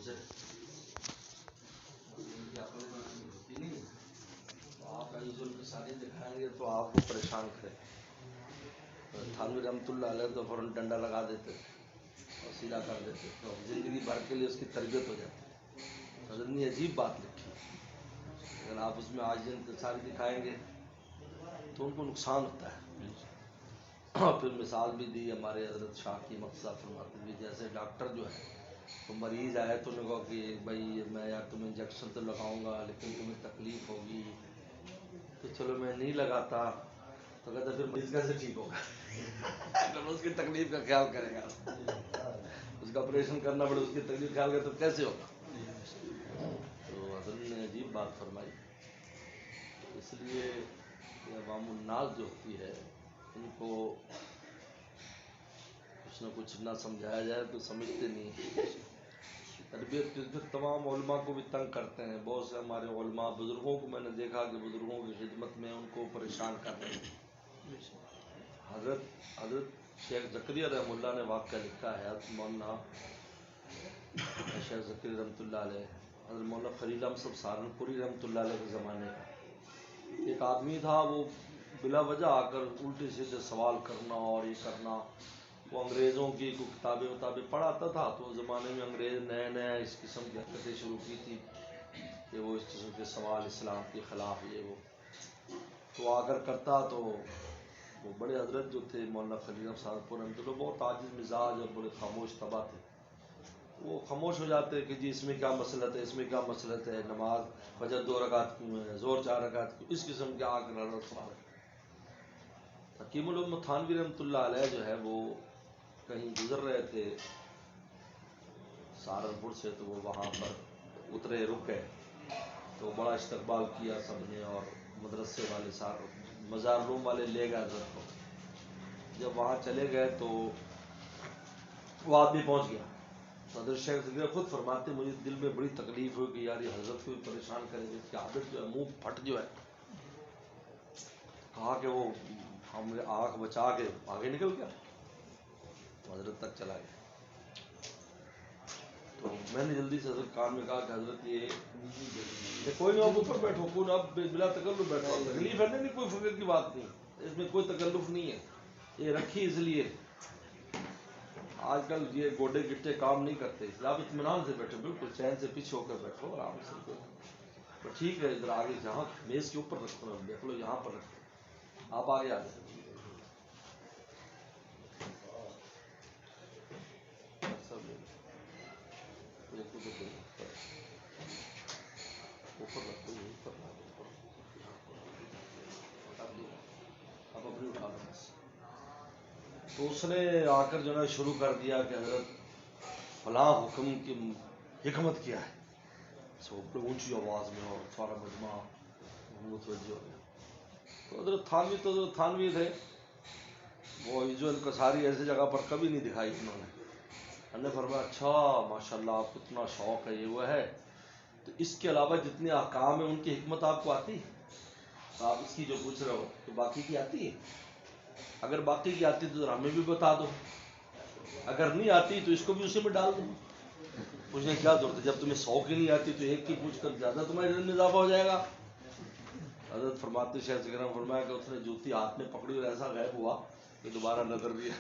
سے ہوتی نہیں ہے، تو آپ عیز الفصالی دکھائیں گے تو آپ کو پریشان کرے. تھانوی رحمۃ اللہ علیہ تو فوراً ڈنڈا لگا دیتے اور سیدھا کر دیتے تو زندگی بھر کے لیے اس کی تربیت ہو جاتی. حضرت نے عجیب بات لکھی، اگر آپ اس میں عاجز انتصاری دکھائیں گے تو ان کو نقصان ہوتا ہے. پھر مثال بھی دی ہمارے حضرت شاہ کی مقصد فرماتے بھی، جیسے ڈاکٹر جو ہے تو مریض آئے تو انہوں نے کہا کہ بھائی میں یار تمہیں انجیکشن تو لگاؤں گا لیکن تمہیں تکلیف ہوگی تو چلو میں نہیں لگاتا. تو کہتا پھر مریض کیسے ٹھیک ہوگا؟ اس کی تکلیف کا خیال کرے گا، اس کا آپریشن کرنا پڑے، اس کی تکلیف خیال کرے تو کیسے ہوگا؟ تو حضرت نے عجیب بات فرمائی. اس لیے کہ عوام الناس جو ہوتی ہے ان کو کچھ نہ کچھ نہ سمجھایا جائے تو سمجھتے نہیں. تربیت تمام علماء کو بھی تنگ کرتے ہیں. بہت سے ہمارے علماء بزرگوں کو میں نے دیکھا کہ بزرگوں کی خدمت میں ان کو پریشان کر رہے ہیں. حضرت شیخ زکریا رحمہ اللہ نے واقعہ لکھا ہے. حضرت مولانا شیخ زکریا رحمۃ اللہ علیہ، حضرت مولانا خلیل احمد صاحب سہارنپوری رحمۃ اللہ علیہ کے زمانے کا ایک آدمی تھا، وہ بلا وجہ آ کر الٹے سیدھے سوال کرنا اور یہ کرنا. وہ انگریزوں کی کتابیں پڑھاتا تھا. تو اس زمانے میں انگریز نئے نئے اس قسم کی حرکتیں شروع کی تھی کہ وہ اس قسم کے سوال اسلام کے خلاف یہ وہ تو آ کر کرتا. تو وہ بڑے حضرت جو تھے مولانا خلیل احمد سہارنپور رحمۃ اللہ، بہت عاجز مزاج اور بڑے خاموش طبع تھے. وہ خاموش ہو جاتے کہ جی اس میں کیا مسئلت ہے، اس میں کیا مسئلت ہے، نماز فجر 2 رکعت کیوں ہے، زور 4 رکعت کیوں، اس قسم کے آ کر سوال. حکیم الامت تھانوی رحمۃ اللہ علیہ جو ہے وہ کہیں گزر رہے تھے سہارنپور سے، تو وہ وہاں پر اترے، رکے تو بڑا استقبال کیا سب نے، اور مدرسے والے مزار روم والے لے گئے حضرت کو. جب وہاں چلے گئے تو وہ آدمی پہنچ گیا. حضرت شیخ زکریا خود فرماتے مجھے دل میں بڑی تکلیف ہوئی کہ یار یہ حضرت کو بھی پریشان کریں گے. اس کی عادت جو ہے منہ پھٹ جو ہے. کہا کہ وہ ہم نے آنکھ بچا کے آگے نکل گیا، حضرت تک چلا گیا. تو میں نے جلدی سے حضرت کان میں کہا کہ حضرت یہ کوئی نہیں، آپ اوپر بیٹھو، کوئی آپ بلا تکلف بیٹھو، تکلیف ہے نہیں، کوئی فکر کی بات نہیں، اس میں کوئی تکلف نہیں ہے. یہ رکھی اس لیے آج کل یہ گوڈے گٹے کام نہیں کرتے، اس لیے آپ اطمینان سے بیٹھو، بالکل چین سے پیچھے ہو کر بیٹھو آرام سے. ٹھیک ہے ادھر آگے جہاں میز کے اوپر رکھو، دیکھ لو یہاں پر رکھو، آپ آگے آ جائیں. اوپر رکھو، اب اپنی اٹھا دو. تو اس نے آ کر جو ہے شروع کر دیا کہ حضرت فلاں حکم کی حکمت کیا ہے. اونچی آواز میں اور سارا مجمع متوجہ ہو گیا. تو حضرت تھانوی تھے، وہ عیز الانصاری ایسی جگہ پر کبھی نہیں دکھائی انہوں نے. ہم نے فرمایا اچھا ماشاء اللہ آپ کو اتنا شوق ہے، یہ وہ ہے، تو اس کے علاوہ جتنے احکام ہیں ان کی حکمت آپ کو آتی؟ تو آپ اس کی جو پوچھ رہے ہو تو باقی کی آتی ہے؟ اگر باقی کی آتی تو ہمیں بھی بتا دو، اگر نہیں آتی تو اس کو بھی اسی میں ڈال دو. پوچھنے کیا ضرورت ہے، جب تمہیں 100 کی نہیں آتی تو ایک کی پوچھ کر زیادہ تمہارے علم میں اضافہ ہو جائے گا. حضرت فرماتے شیخ زکریا نے فرمایا کہ اس نے جوتی ہاتھ میں پکڑی اور ایسا غائب ہوا کہ دوبارہ نظر دیا.